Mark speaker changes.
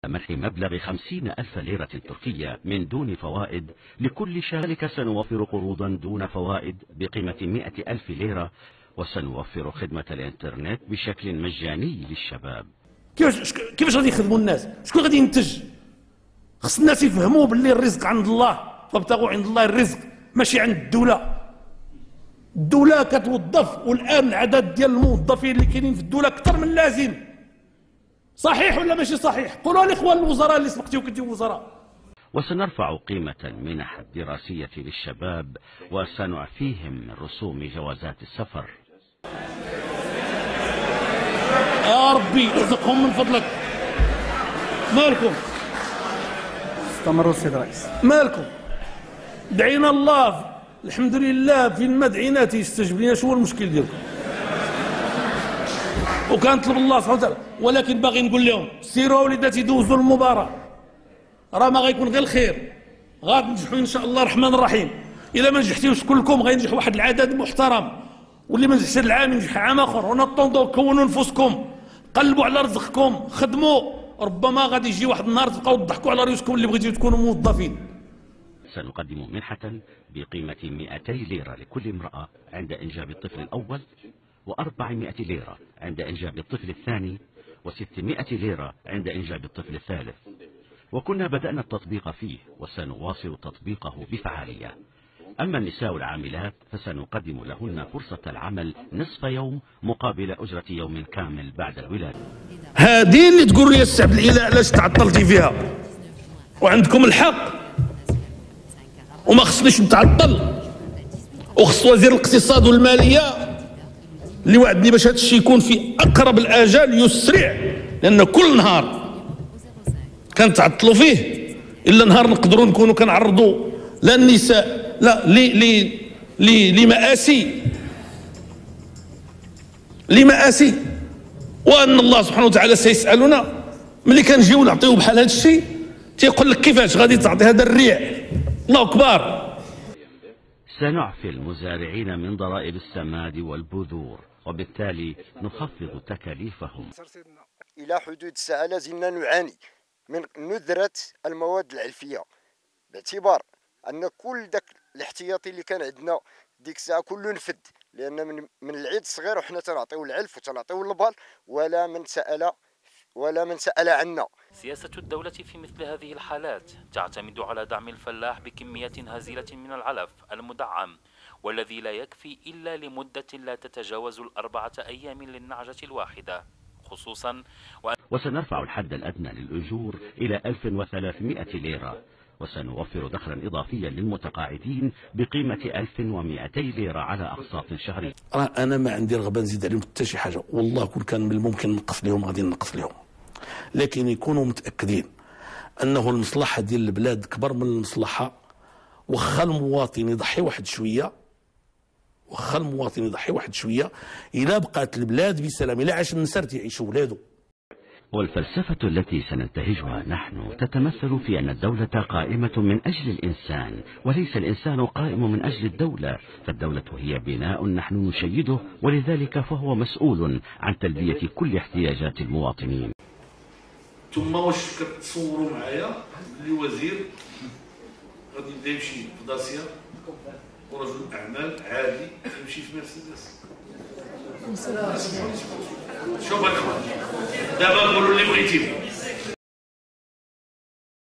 Speaker 1: منح مبلغ 50,000 ليرة تركية من دون فوائد لكل شركة. سنوفر قروضا دون فوائد بقيمة 100,000 ليرة، وسنوفر خدمة الإنترنت بشكل مجاني للشباب.
Speaker 2: كيفاش غادي يخدموا الناس؟ شكون غادي ينتج؟ خص الناس يفهموا باللي الرزق عند الله، فابتغوا عند الله الرزق ماشي عند الدولة. الدولة كتوظف، والآن العدد ديال الموظفين اللي كاينين في الدولة أكثر من اللازم. صحيح ولا ماشي صحيح؟ قولوا الإخوان الوزراء اللي سبقتيو كنتيو وزراء.
Speaker 1: وسنرفع قيمة المنح الدراسية للشباب، وسنعفيهم من رسوم جوازات السفر.
Speaker 2: يا ربي ارزقهم من فضلك. مالكم؟
Speaker 3: استمروا السيد الرئيس.
Speaker 2: مالكم؟ دعينا الله، الحمد لله فين ما دعينا تيستجب لنا. شو هو المشكل ديالكم؟ وكنطلب الله سبحانه وتعالى، ولكن باغي نقول لهم سيروا وليداتي دوزوا المباراة، راه ما غيكون غير الخير، غتنجحوا ان شاء الله الرحمن الرحيم. الا ما نجحتيوش كلكم غينجح واحد العدد محترم، واللي ما نجحش العام ينجح عام اخر. ونطوندوا كونوا نفوسكم، قلبوا على رزقكم، خدموا، ربما غادي يجي واحد النهار تبقاو تضحكوا على رؤوسكم اللي بغيتوا تكونوا موظفين.
Speaker 1: سنقدم منحة بقيمة 200 ليرة لكل امرأة عند إنجاب الطفل الأول، و400 ليرة عند إنجاب الطفل الثاني، و600 ليرة عند إنجاب الطفل الثالث. وكنا بدأنا التطبيق فيه، وسنواصل تطبيقه بفعالية. أما النساء العاملات فسنقدم لهن فرصة العمل نصف يوم مقابل أجرة يوم كامل بعد الولادة.
Speaker 2: هذه اللي تقول لي السعد الإله علاش تعطلتي فيها، وعندكم الحق وما خصنيش نتعطل. وخص وزير الاقتصاد والمالية اللي وعدني باش هذا الشيء يكون في أقرب الآجال يسرع، لأن كل نهار كنتعطلوا فيه إلا نهار نقدروا نكونوا كنعرضوا لا النساء لا لمآسي، وأن الله سبحانه وتعالى سيسألنا. ملي كنجيو نعطيو بحال هذا الشيء تيقول لك كيفاش غادي تعطي هذا الريع؟ الله أكبر.
Speaker 1: سنعفي المزارعين من ضرائب السماد والبذور، وبالتالي نخفض تكاليفهم.
Speaker 4: إلى حدود الساعة لازلنا نعاني من ندرة المواد العلفية، باعتبار أن كل داك الاحتياطي اللي كان عندنا ديك الساعة كله نفد، لأن من العيد الصغير وحنا تنعطيو العلف وتنعطيو البال، ولا من سأل عنا.
Speaker 5: سياسة الدولة في مثل هذه الحالات تعتمد على دعم الفلاح بكمية هزيلة من العلف المدعم، والذي لا يكفي إلا لمدة لا تتجاوز 4 أيام للنعجة الواحدة خصوصا.
Speaker 1: وسنرفع الحد الأدنى للأجور إلى 1300 ليرة، وسنوفر دخلا إضافيا للمتقاعدين بقيمة 1200 ليرة على أقساط شهرية.
Speaker 2: أنا ما عندي رغبة نزيد عليهم حتى شي حاجة، والله كان من الممكن نقص لهم غادي نقص لهم، لكن يكونوا متأكدين أنه المصلحة ديال البلاد كبر من المصلحة. واخا المواطن يضحي واحد شوية، إلا بقات البلاد بسلام، إلا عاش النسر يعيشوا ولادو.
Speaker 1: والفلسفة التي سننتهجها نحن تتمثل في أن الدولة قائمة من أجل الإنسان، وليس الإنسان قائم من أجل الدولة. فالدولة هي بناء نحن نشيده، ولذلك فهو مسؤول عن تلبية كل احتياجات المواطنين.
Speaker 2: ثم واش كتصوروا معايا اللي وزير غادي يبدا يمشي في داسيا ورجل اعمال عادي يمشي في مرسيدس؟ شوف هكا دابا نقولوا اللي بغيتي